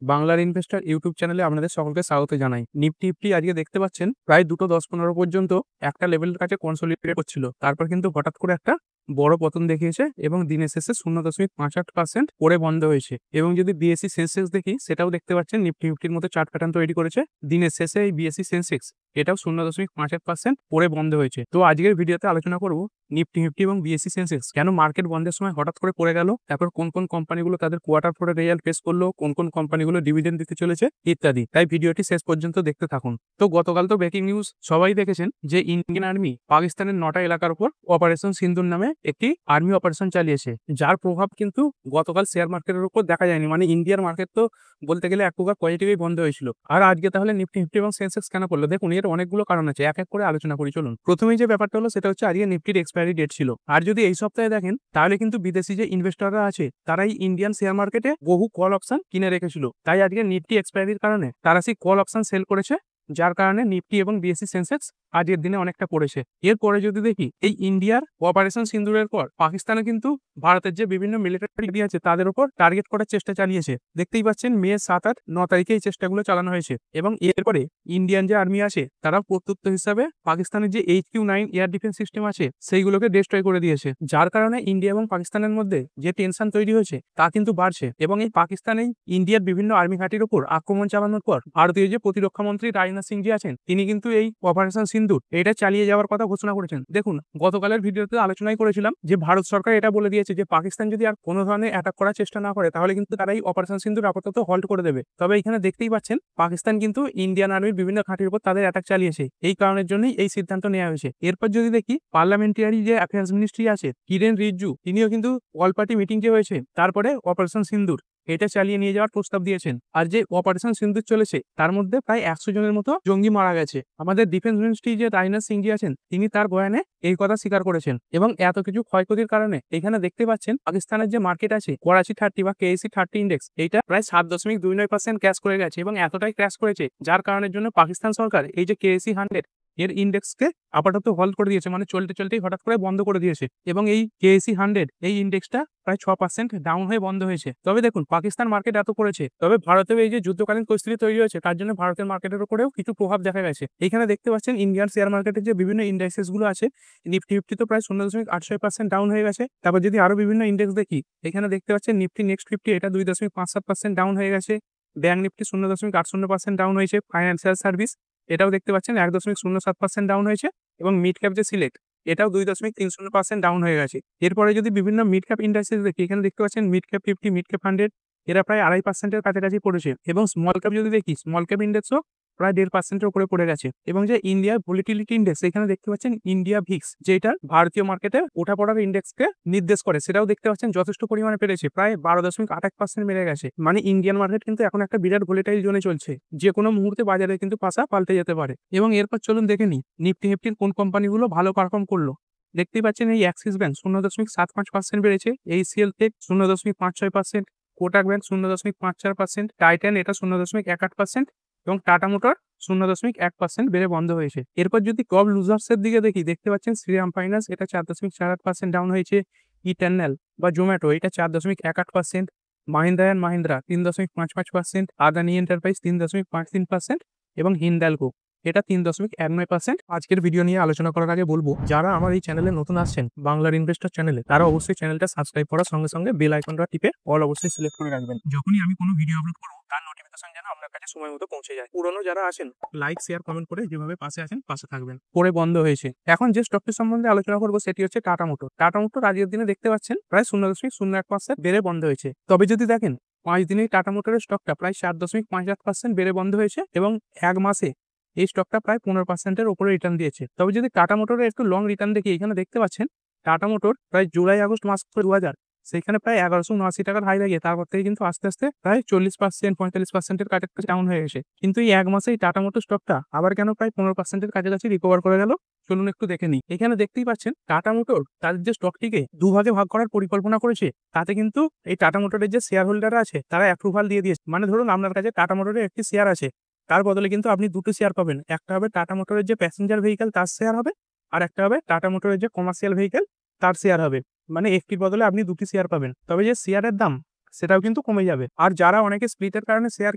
বাংলার investor YouTube চ্যানেলে আপনাদের সকলকে স্বাগত জানাই। নিফটি ফিফটি আজকে দেখতে পাচ্ছেন প্রায় 2:10-15 পর্যন্ত একটা লেভেলের কাছে কনসলিডেট করছিল, তারপর কিন্তু হঠাৎ করে একটা বড় পতন দেখিয়েছে এবং দিনের শেষে 0.58% পড়ে বন্ধ হয়েছে। এবং যদি বিএসসি সেন্সেক্স দেখি, সেটাও দেখতে পাচ্ছেন নিফটি ফিফটির মতো চার্ট প্যাটার্ন তৈরি করেছে। দিনের শেষে এই বিএসসি সেন্সেক্স এটাও 0.58% পড়ে বন্ধ হয়েছে। তো আজকের ভিডিওতে আলোচনা করব নিফটি ফিফটি এবং বিএসসি সেন্সেক্স কেন মার্কেট বন্ধের সময় হঠাৎ করে পড়ে গেল, তারপর কোন কোন কোম্পানিগুলো তাদের কোয়ার্টার ফোরে রেজাল্ট পেশ করলো, কোন কোন কোম্পানিগুলো ডিভিডেন্ড দিতে চলেছে ইত্যাদি। তাই ভিডিওটি শেষ পর্যন্ত দেখতে থাকুন। তো গতকাল তো ব্রেকিং নিউজ সবাই দেখেছেন যে ইন্ডিয়ান আর্মি পাকিস্তানের 9টা এলাকার উপর অপারেশন সিন্দুর নামে একটি আর্মি অপারেশন চালিয়েছে, যার প্রভাব কিন্তু গতকাল শেয়ার মার্কেটের উপর দেখা যায়নি। মানে ইন্ডিয়ার মার্কেট তো বলতে গেলে এক প্রকার পজিটিভই বন্ধ হয়েছিল। আর আজকে তাহলে নিফটি ফিফটি এবং সেন্সেক্স কেন করলো, দেখুন এর অনেকগুলো কারণ আছে, এক এক করে আলোচনা করি চলুন। প্রথমেই যে ব্যাপারটা হলো সেটা হচ্ছে আজকে নিফটির এক্সপায়ারি ডেট ছিল। আর যদি এই সপ্তাহে দেখেন তাহলে কিন্তু বিদেশি যে ইনভেস্টররা আছে তারাই ইন্ডিয়ান শেয়ার মার্কেটে বহু কল অপশন কিনে রেখেছিল, তাই আজকে নিফটি এক্সপায়ারির কারণে তারা সেই কল অপশন সেল করেছে, যার কারণে নিফটি এবং বিএসসি সেন্সেক্স আজকের দিনে অনেকটা পড়েছে। এরপরে যদি দেখি, এই ইন্ডিয়ার অপারেশন সিন্দুরের পর পাকিস্তানে কিন্তু ভারতের যে বিভিন্ন মিলিটারি আছে তাদের উপর টার্গেট করার চেষ্টা চালিয়েছে। দেখতেই পাচ্ছেন মে 7-8-9 তারিখে এই চেষ্টাগুলো চালানো হয়েছে। এবং এরপরে ইন্ডিয়ান যে আর্মি আছে তারা প্রত্যুত্তর হিসাবে পাকিস্তানের যে HQ-9 এয়ার ডিফেন্স সিস্টেম আছে সেইগুলোকে ডিস্ট্রয় করে দিয়েছে, যার কারণে ইন্ডিয়া এবং পাকিস্তানের মধ্যে যে টেনশন তৈরি হয়েছে তা কিন্তু বাড়ছে। এবং এই পাকিস্তানে ইন্ডিয়ার বিভিন্ন আর্মি ঘাঁটির উপর আক্রমণ চালানোর পর ভারতীয় যে প্রতিরক্ষা মন্ত্রী রাজনাথ সিং জি আছেন তিনি কিন্তু এই অপারেশন সিন্দুর এটা চালিয়ে যাওয়ার কথা ঘোষণা করেছেন। দেখুন গতকালের ভিডিওতে আলোচনাই করেছিলাম যে ভারত সরকার এটা বলে দিয়েছে যে পাকিস্তান যদি আর কোনো ধরনের অ্যাটাক করার চেষ্টা না করে তাহলে কিন্তু তারা এই অপারেশন সিন্দুর আপাতত হল্ট করে দেবে। তবে এখানে দেখতেই পাচ্ছেন পাকিস্তান কিন্তু ইন্ডিয়ান আর্মির বিভিন্ন ঘাঁটির উপর তাদের অ্যাটাক চালিয়েছে, এই কারণের জন্যই এই সিদ্ধান্ত নেওয়া হয়েছে। এরপর যদি দেখি, পার্লামেন্টারি যে অ্যাফেয়ার্স মিনিস্ট্রি আছে কিরেন রিজিজু তিনিও কিন্তু অল পার্টি মিটিং যে হয়েছে তারপরে অপারেশন সিন্দুর এটা চালিয়ে নিয়ে যাওয়ার প্রস্তাব দিয়েছেন। আর যে অপারেশন সিন্দুর চলেছে তার মধ্যে প্রায় 100 জনের মতো জঙ্গি মারা গেছে। আমাদের ডিফেন্স মিনিস্ট্রি যে রাজনাথ সিং জি আছেন তিনি তার বয়ানে এই কথা স্বীকার করেছেন। এবং এত কিছু ক্ষয়ক্ষতির কারণে এখানে দেখতে পাচ্ছেন পাকিস্তানের যে মার্কেট আছে করাচি 30 বা কেএসি 30 ইন্ডেক্স এইটা প্রায় 7.29% ক্র্যাশ করে গেছে এবং এতটাই ক্র্যাশ করেছে যার কারণের জন্য পাকিস্তান সরকার এই যে কেএসি 100 এর ইন্ডেক্সকে আপাতত হল্ড করে দিয়েছে, মানে চলতেই হঠাৎ করে বন্ধ করে দিয়েছে। এবং এই কেএসি 100 এই ইন্ডেক্সটা প্রায় 6% ডাউন হয়ে বন্ধ হয়েছে। তবে দেখুন পাকিস্তান মার্কেট এত করেছে, তবে ভারতেও এই যে যুদ্ধকালীন পরিস্থিতি তৈরি হয়েছে তার জন্য ভারতের মার্কেটের উপরেও কিছু প্রভাব দেখা গেছে। এখানে দেখতে পাচ্ছেন ইন্ডিয়ান শেয়ার মার্কেটের যে বিভিন্ন ইন্ডেক্সেস গুলো আছে, নিফটি ফিফটি তো প্রায় 0.86% ডাউন হয়ে গেছে। তারপর যদি আরো বিভিন্ন ইন্ডেক্স দেখি, এখানে দেখতে পাচ্ছেন নিফটি নেক্সট 50 এটা 2.57% ডাউন হয়ে গেছে। ব্যাংক নিফটি 0.80% ডাউন হয়েছে। ফাইন্যান্সিয়াল সার্ভিস এটাও দেখতে পাচ্ছেন 1.07% ডাউন হয়েছে। এবং মিড ক্যাপ যে সিলেক্ট এটাও 2.30% ডাউন হয়ে গেছে। এরপরে যদি বিভিন্ন মিড ক্যাপ ইন্ডাস্ট্রিজ দেখি, এখানে দেখতে পাচ্ছেন মিড ক্যাপ 50, মিড ক্যাপ 100 এরা প্রায় 2.5%-এর কাছাকাছি পড়েছে। এবং স্মল ক্যাপ যদি দেখি, স্মল ক্যাপ ইন্ডেক্সও প্রায় 1.5%-এর উপরে পড়ে গেছে। এবং যে ইন্ডিয়া ভলিটিলিটি ইন্ডেক্স এখানে দেখতে পাচ্ছেন ইন্ডিয়া ভিক্স যেটা ভারতীয় মার্কেটে ওঠা পড়ার ইন্ডেক্সকে নির্দেশ করে, সেটাও দেখতে পাচ্ছেন যথেষ্ট পরিমাণে পেরেছে, প্রায় 12.28% বেড়ে গেছে। মানে ইন্ডিয়ান মার্কেট কিন্তু এখন একটা বিরাট ভলিটাইল জোনে চলছে, যে কোনো মুহূর্তে বাজারে কিন্তু পাশা পাল্টে যেতে পারে। এবং এরপর চলুন দেখে নিই নিফটি ফিফটির কোন কোম্পানিগুলো ভালো পারফর্ম করলো। দেখতেই পাচ্ছেন এই অ্যাক্সিস ব্যাংক 0.75% বেড়েছে, HCL tech 0.56%, Kotak bank 0.54%, Titan এটা 0.18% এবং টাটা মোটর 0.1% বেড়ে বন্ধ হয়েছে। এরপর যদি টপ লুজার্সের দিকে দেখি, দেখতে পাচ্ছেন শ্রীরাম ফাইন্যান্স এটা 4.48% ডাউন হয়েছে, ইটার্নাল বা জোম্যাটো এটা 4.18%, মাহিন্দ্রা অ্যান্ড মাহিন্দ্রা 3.55%, আদানি এন্টারপ্রাইজ 3.53% এবং হিন্দালকো এটা 3.19%। আজকের ভিডিও নিয়ে আলোচনা করার আগে বলবো, যারা আমার এই চ্যানেলে নতুন আসছেন বাংলার ইনভেস্টর চ্যানেলে, তারা অবশ্যই চ্যানেলটা সাবস্ক্রাইব করার সঙ্গে সঙ্গে বেল আইকনটা টিপে অল অবশ্যই সিলেক্ট করে রাখবেন। যখনই আমি কোনো ভিডিও আপলোড করবো তার নোটিফিকেশন যেন আপনার কাছে সময় মতো পৌঁছে যায়। পুরনো যারা আছেন লাইক শেয়ার কমেন্ট করে যেভাবে পাশে আছেন পাশে থাকবেন। পরে বন্ধ হয়েছে। এখন যে স্টকটির সম্বন্ধে আলোচনা করবো সেটি হচ্ছে টাটা মোটর। টাটা মোটর আজকের দিনে দেখতে পাচ্ছেন প্রায় 0.01% বেড়ে বন্ধ হয়েছে। তবে যদি দেখেন 5 দিনেই টাটা মোটরের স্টকটা প্রায় 7.58% বেড়ে বন্ধ হয়েছে এবং এক মাসে এই স্টকটা প্রায় 15%-এর উপরে রিটার্ন দিয়েছে। তবে যদি টাটা মোটরের একটু লং রিটার্ন দেখি, এখানে দেখতে পাচ্ছেন টাটা মোটর প্রায় জুলাই আগস্ট মাস 2000 সেখানে প্রায় 1179 টাকার হাই লাগে, তারপর থেকে কিন্তু আস্তে আস্তে প্রায় 40%-45%-এর কাছাকাছি ডাউন হয়ে গেছে। কিন্তু এই এক মাসেই টাটা মোটর স্টকটা আবার কেন প্রায় 15%-এর কাছাকাছি রিকভার করে গেল, চলুন একটু দেখে নিই। এখানে দেখতেই পাচ্ছেন টাটা মোটর তাদের যে স্টকটিকে দুভাগে ভাগ করার পরিকল্পনা করেছে, তাতে কিন্তু এই টাটা মোটরের যে শেয়ার হোল্ডার আছে তারা অ্যাপ্রুভাল দিয়ে দিয়েছে। মানে ধরুন আপনার কাছে টাটা মোটরের একটি শেয়ার আছে, তার বদলে কিন্তু আপনি দুটো শেয়ার পাবেন। একটা হবে টাটা মোটরের যে প্যাসেঞ্জার ভেহিকেল তার শেয়ার হবে, আর একটা হবে টাটা মোটরের যে কমার্শিয়াল ভেহিকেল তার শেয়ার হবে। মানে একটির বদলে আপনি দুটি শেয়ার পাবেন। তবে যে শেয়ারের দাম সেটাও কিন্তু কমে যাবে। আর যারা অনেকে স্প্লিটের কারণে শেয়ার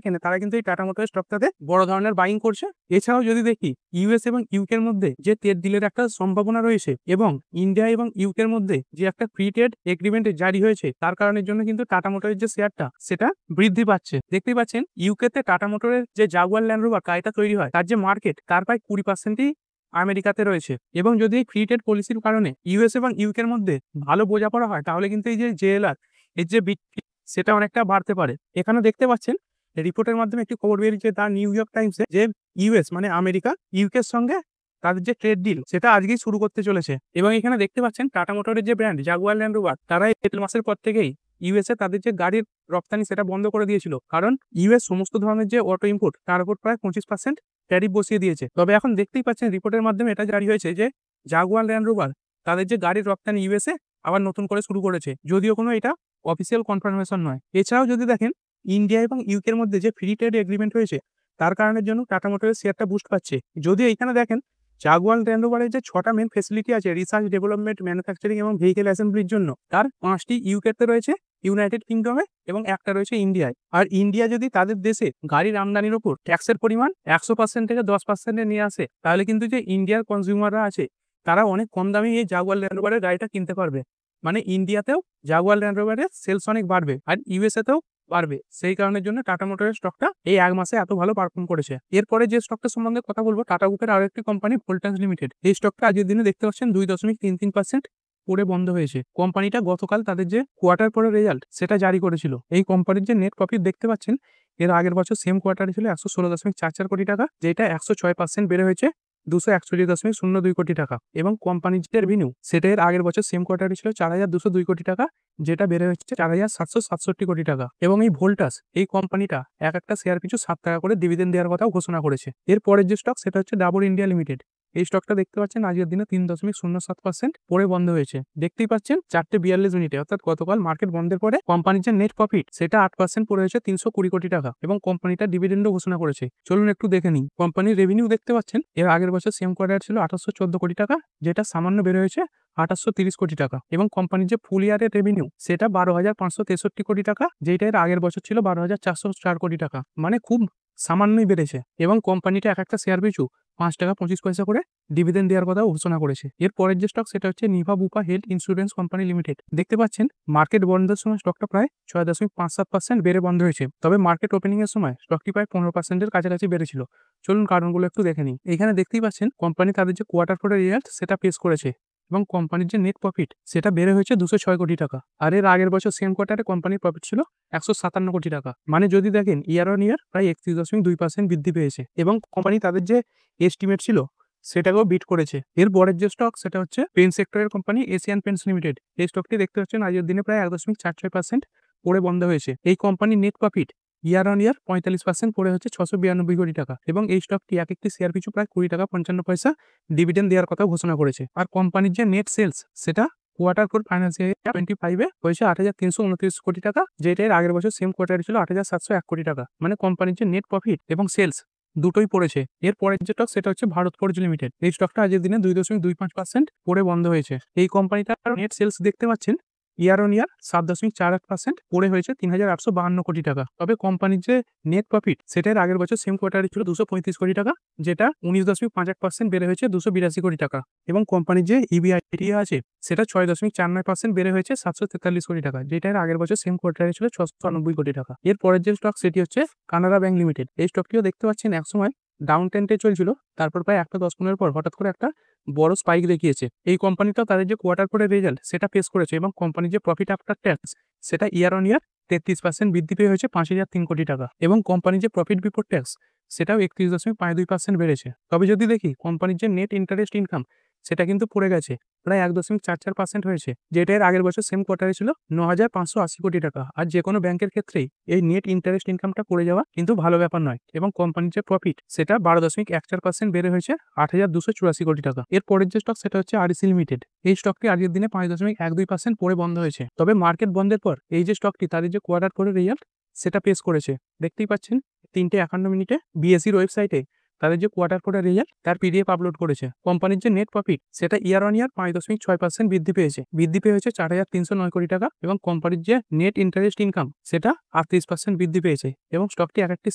কেনে তারা কিন্তু এই টাটা মোটরের স্টকটাতে বড় ধরনের বাইং করছে। এছাড়াও যদি দেখি ইউএস এবং ইউকের মধ্যে যে ট্রেড ডিলের একটা সম্ভাবনা রয়েছে এবং ইন্ডিয়া এবং ইউকের মধ্যে যে একটা ফ্রি ট্রেড এগ্রিমেন্ট জারি হয়েছে তার কারণের জন্য কিন্তু টাটা মোটরের যে শেয়ারটা সেটা বৃদ্ধি পাচ্ছে। দেখতেই পাচ্ছেন ইউকেতে টাটা মোটরের যে জাগুয়ার ল্যান্ড রোভার গাড়িটা তৈরি হয় তার যে মার্কেট তার প্রায় 20%ই আমেরিকাতে রয়েছে। এবং যদি এই ফ্রি ট্রেড পলিসির কারণে ইউএস এবং ইউকের মধ্যে ভালো বোঝাপড়া হয় তাহলে কিন্তু এই যে জেএলআর এর যে বিক্রি সেটা অনেকটা বাড়তে পারে। এখানে দেখতে পাচ্ছেন রিপোর্টের মাধ্যমে একটি খবর বেরিয়েছে দ্য নিউ ইয়র্ক টাইমসে যে ইউএস মানে আমেরিকা ইউকের সঙ্গে তাদের যে ট্রেড ডিল সেটা আজকেই শুরু করতে চলেছে। এবং এখানে দেখতে পাচ্ছেন টাটা মোটরের যে ব্র্যান্ড জাগুয়ার ল্যান্ড রোভার তারা এপ্রিল মাসের পর থেকেই ইউএসএ তাদের যে গাড়ির রপ্তানি সেটা বন্ধ করে দিয়েছিল, কারণ ইউএস সমস্ত ধরনের যে অটো ইম্পোর্ট তার উপর প্রায় 25% ট্যারিফ বসিয়ে দিয়েছে। তবে এখন দেখতেই পাচ্ছেন রিপোর্টের মাধ্যমে এটা জারি হয়েছে যে জাগুয়ার ল্যান্ড রোভার তাদের যে গাড়ির রপ্তানি ইউএসএ আবার নতুন করে শুরু করেছে, যদিও কোনো এটা অফিসিয়াল কনফার্মেশন নয়। এছাড়াও যদি দেখেন ইন্ডিয়া এবং ইউকের মধ্যে যে ফ্রি ট্রেড এগ্রিমেন্ট হয়েছে তার কারণের জন্য টাটা মোটরের শেয়ারটা বুস্ট পাচ্ছে। যদিও এখানে দেখেন জাগুয়ার ল্যান্ড রোভারের যে 6টা মেন ফেসিলিটি আছে রিসার্চ, ডেভেলপমেন্ট, ম্যানুফ্যাকচারিং এবং ভেহিকেল অ্যাসেম্বলির জন্য, তার 5টি ইউকেতে রয়েছে, ইউনাইটেড কিংডমে এবং একটা রয়েছে ইন্ডিয়ায়। আর ইন্ডিয়া যদি তাদের দেশে গাড়ির আমদানির উপর ট্যাক্সের পরিমাণ 100% থেকে 10% নিয়ে আসে তাহলে কিন্তু যে ইন্ডিয়ার কনজিউমাররা আছে তারা অনেক কম দামে এই জাগুয়ার ল্যান্ড রোভারের গাড়িটা কিনতে পারবে। মানে ইন্ডিয়াতেও জাগুয়ার ল্যান্ড রোভারের সেলস অনেক বাড়বে আর ইউএসএতেও বাড়বে। সেই কারণের জন্য টাটা মোটরের স্টকটা এই 1 মাসে এত ভালো পারফর্ম করেছে। এরপরে যে স্টকটা সম্বন্ধে কথা বলবো টাটা গ্রুপের আরো একটি কোম্পানি ভোল্টাস লিমিটেড। এই স্টকটা আজকের দিনে দেখতে পাচ্ছেন 2.33% পড়ে বন্ধ হয়েছে। কোম্পানিটা গতকাল তাদের যে কোয়ার্টার পরে রেজাল্ট সেটা জারি করেছিল। এই কোম্পানির যে নেট প্রফিট দেখতে পাচ্ছেন এর আগের বছর সেম কোয়ার্টারে ছিল 116.44 কোটি টাকা, যেটা 106% বেড়ে হয়েছে 261.02 কোটি টাকা। এবং কোম্পানির যে রেভিনিউ সেটা এর আগের বছর সেম কোয়ার্টারে ছিল 4,202 কোটি টাকা, যেটা বেড়ে হচ্ছে 4,767 কোটি টাকা। এবং এই ভোল্টাস এই কোম্পানিটা এক একটা শেয়ার পিছু 7 টাকা করে ডিভিডেন্ড দেওয়ার কথাও ঘোষণা করেছে। এর পরের যে স্টক সেটা হচ্ছে ডাবর ইন্ডিয়া লিমিটেড। এই স্টকটা দেখতে পাচ্ছেন আজকের দিনে 3.07% পরে বন্ধ হয়েছে। দেখতেই পাচ্ছেন 4:42 মিনিটে, অর্থাৎ গতকাল মার্কেট বন্ধের পরে কোম্পানির যে নেট প্রফিট সেটা 8% পড়ে হয়েছে 320 কোটি টাকা এবং কোম্পানিটা ডিভিডেন্ডও ঘোষণা করেছে। চলুন একটু দেখে নিই। কোম্পানির রেভিনিউ দেখতে পাচ্ছেন এর আগের বছর সেম কোয়ার্টার ছিল 814 কোটি টাকা, যেটা সামান্য বেড়ে হয়েছে 830 কোটি টাকা। এবং কোম্পানির যে ফুল ইয়ারের রেভিনিউ সেটা 12,563 কোটি টাকা, যেটা এর আগের বছর ছিল 12,404 কোটি টাকা, মানে খুব সামান্যই বেড়েছে। এবং কোম্পানিটা এক একটা শেয়ার পিছু 5 টাকা 25 পয়সা করে ডিভিডেন্ড দেওয়ার কথা ঘোষণা করেছে। এর পরের যে স্টক সেটা হচ্ছে Niva Bupa health insurance company limited. দেখতে পাচ্ছেন মার্কেট বন্ধের সময় স্টকটা প্রায় 6.57% বেড়ে বন্ধ হয়েছে, তবে মার্কেট ওপেনিং এর সময় স্টকটি প্রায় 15%-এর কাছাকাছি বেড়েছিল। চলুন কারণগুলো একটু দেখে নিই। এখানে দেখতেই পাচ্ছেন কোম্পানি তাদের যে কোয়ার্টার ফোরের রেজাল্ট সেটা পেশ করেছে এবং কোম্পানির যে নেট প্রফিট সেটা বেড়ে হয়েছে 206 কোটি টাকা। আর এর আগের বছর সেম কোয়ার্টারে কোম্পানির প্রফিট ছিল 157 কোটি টাকা, মানে যদি দেখেন ইয়ার অন ইয়ার প্রায় 31.2% বৃদ্ধি পেয়েছে। এবং কোম্পানি তাদের যে এস্টিমেট ছিল সেটাকেও বিট করেছে। এর পরের যে স্টক সেটা হচ্ছে পেন সেক্টরের কোম্পানি এশিয়ান পেন্টস লিমিটেড। এই স্টকটি দেখতে পাচ্ছেন আজকের দিনে প্রায় 1.46% পড়ে বন্ধ হয়েছে। এই কোম্পানির নেট প্রফিট ইয়ার অন ইয়ার 45% পড়ে হচ্ছে 692 কোটি টাকা এবং এই স্টকটি এক একটি শেয়ার পিছু প্রায় 20 টাকা 55 পয়সা ডিভিডেন্ড দেওয়ার কথা ঘোষণা করেছে। আর কোম্পানির যে নেট সেলস সেটা কোয়ার্টার ফোর ফাইন্যান্সিয়াল 25-এ হয়েছে 8,329 কোটি টাকা, যেটা এর আগের বছর সেম কোয়ার্টারে ছিল 8,701 কোটি টাকা, মানে কোম্পানির যে নেট প্রফিট এবং সেলস দুটোই পড়েছে। এর পরের যে স্টক সেটা হচ্ছে ভারত ফোর্জ লিমিটেড। এই স্টকটা আজকের দিনে 2.25% পড়ে বন্ধ হয়েছে। এই কোম্পানিটার নেট সেলস দেখতে পাচ্ছেন ইয়ার অন ইয়ার 7.48% পড়ে হয়েছে 3,852 কোটি টাকা। তবে কোম্পানির যে নেট প্রফিট সেটার আগের বছর সেম কোয়ার্টারে ছিল 235 কোটি টাকা, যেটা 19.58% বেড়ে হয়েছে 282 কোটি টাকা। এবং কোম্পানির যে ইবিআইটি আছে সেটা 6.49% বেড়ে হয়েছে 743 কোটি টাকা, যেটা এর আগের বছর সেম কোয়ার্টারে ছিল 690 কোটি টাকা। এর পরের যে স্টক সেটি হচ্ছে কানাড়া ব্যাংক লিমিটেড। এই স্টকটিও দেখতে পাচ্ছেন একসময় ডাউন ট্রেন্ডে চলছিল, তারপর প্রায় 1-10 পর হঠাৎ করে একটা বড় স্পাইক দেখিয়েছে। এই কোম্পানিটাও তাদের যে কোয়ার্টার পরে রেজাল্ট সেটা পেশ করেছে এবং কোম্পানির যে প্রফিট আফটার ট্যাক্স সেটা ইয়ার অন ইয়ার 33% বৃদ্ধি পেয়ে হয়েছে 5,003 কোটি টাকা এবং কোম্পানির যে প্রফিট বিফোর ট্যাক্স সেটাও 31.52% বেড়েছে। তবে যদি দেখি কোম্পানির যে নেট ইন্টারেস্ট ইনকাম সেটা কিন্তু পড়ে গেছে, প্রায় 1.44% হয়েছে, যেটা এর আগের বছর সেম কোয়ার্টারে ছিল 9,580 কোটি টাকা। আর যে কোনো ব্যাংকের ক্ষেত্রেই এই নেট ইন্টারেস্ট ইনকামটা পড়ে যাওয়া কিন্তু ভালো ব্যাপার নয়। এবং কোম্পানির যে প্রফিট সেটা 12.14% বেড়ে হয়েছে 8,284 কোটি টাকা। এর পরের যে স্টক সেটা হচ্ছে আরইসি লিমিটেড। এই স্টকটি আজকের দিনে 5.12% পড়ে বন্ধ হয়েছে। তবে মার্কেট বন্ধের পর এই যে স্টকটি তাদের যে কোয়ার্টার ফোরের রেজাল্ট সেটা পেশ করেছে। দেখতেই পাচ্ছেন 3:51 মিনিটে বিএসসির ওয়েবসাইটে তাদের যে কোয়ার্টার ফোরের রেজাল্ট তার পিডিএফ আপলোড করেছে। কোম্পানির যে নেট প্রফিট সেটা ইয়ার অন ইয়ার 5.6% বৃদ্ধি পেয়েছে। বৃদ্ধি পেয়েছে 4,309 কোটি টাকা এবং কোম্পানির যে নেট ইন্টারেস্ট ইনকাম সেটা 38% বৃদ্ধি পেয়েছে এবং স্টকটি এক একটি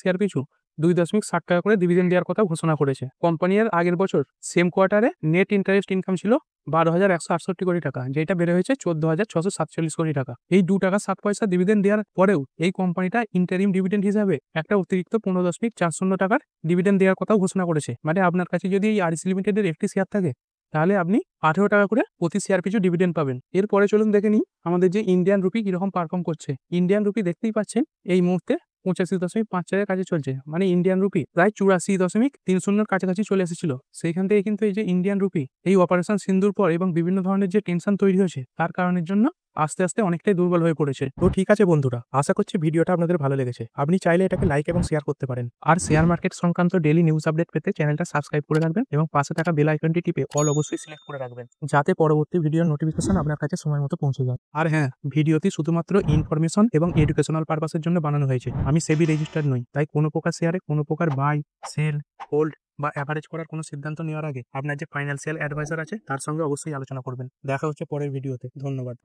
শেয়ার পিছু 2.60 টাকা করে ডিভিডেন্ড দেওয়ার কথা ঘোষণা করেছে। কোম্পানির আগের বছর সেম কোয়ার্টারে নেট ইন্টারেস্ট ইনকাম ছিল 12,168 কোটি টাকা, যেটা বেড়ে হয়েছে 14,647 কোটি টাকা। এই 2 টাকা 7 পয়সা ডিভিডেন্ড দেওয়ার পরেও এই কোম্পানিটা ইন্টারিম ডিভিডেন্ড হিসাবে একটা অতিরিক্ত 15.40 টাকার ডিভিডেন্ড দেওয়ার কথাও ঘোষণা করেছে। মানে আপনার কাছে যদি এই আরইসি লিমিটেডের একটি শেয়ার থাকে তাহলে আপনি 18 টাকা করে প্রতি শেয়ার পিছু ডিভিডেন্ড পাবেন। এরপরে চলুন দেখে নিই আমাদের যে ইন্ডিয়ান রুপি কিরকম পারফর্ম করছে। ইন্ডিয়ান রুপি দেখতেই পাচ্ছেন এই মুহূর্তে 85.54 কাছে চলছে, মানে ইন্ডিয়ান রুপি প্রায় 84.30 কাছাকাছি চলে এসেছিল। সেইখান থেকে কিন্তু এই যে ইন্ডিয়ান রুপি এই অপারেশন সিন্ধুর পর এবং বিভিন্ন ধরনের যে টেনশন তৈরি হয়েছে তার কারণের জন্য আস্তে আস্তে অনেকটাই দুর্বল হয়ে পড়েছে। তো ঠিক আছে বন্ধুরা, আশা করছি ভিডিওটা আপনাদের ভালো লেগেছে। আপনি চাইলে এটাকে লাইক এবং শেয়ার করতে পারেন। আর শেয়ার মার্কেট সংক্রান্ত ডেইলি নিউজ আপডেট পেতে চ্যানেলটা সাবস্ক্রাইব করে রাখবেন এবং পাশে থাকা বেল আইকনটি টিপে অল অবশ্যই সিলেক্ট করে রাখবেন, যাতে পরবর্তী ভিডিওর নোটিফিকেশন আপনার কাছে সময় মতো পৌঁছে যায়। আর হ্যাঁ, ভিডিওটি শুধুমাত্র ইনফরমেশন এবং এডুকেশনাল পারপাসের জন্য বানানো হয়েছে। আমি সেবি রেজিস্টার্ড নই, তাই কোনো প্রকার শেয়ারে কোনো প্রকার বাই, সেল, হোল্ড বা অ্যাভারেজ করার কোনো সিদ্ধান্ত নেওয়ার আগে আপনার যে ফাইন্যান্সিয়াল অ্যাডভাইজার আছে তার সঙ্গে অবশ্যই আলোচনা করবেন। দেখা হচ্ছে পরের ভিডিওতে। ধন্যবাদ।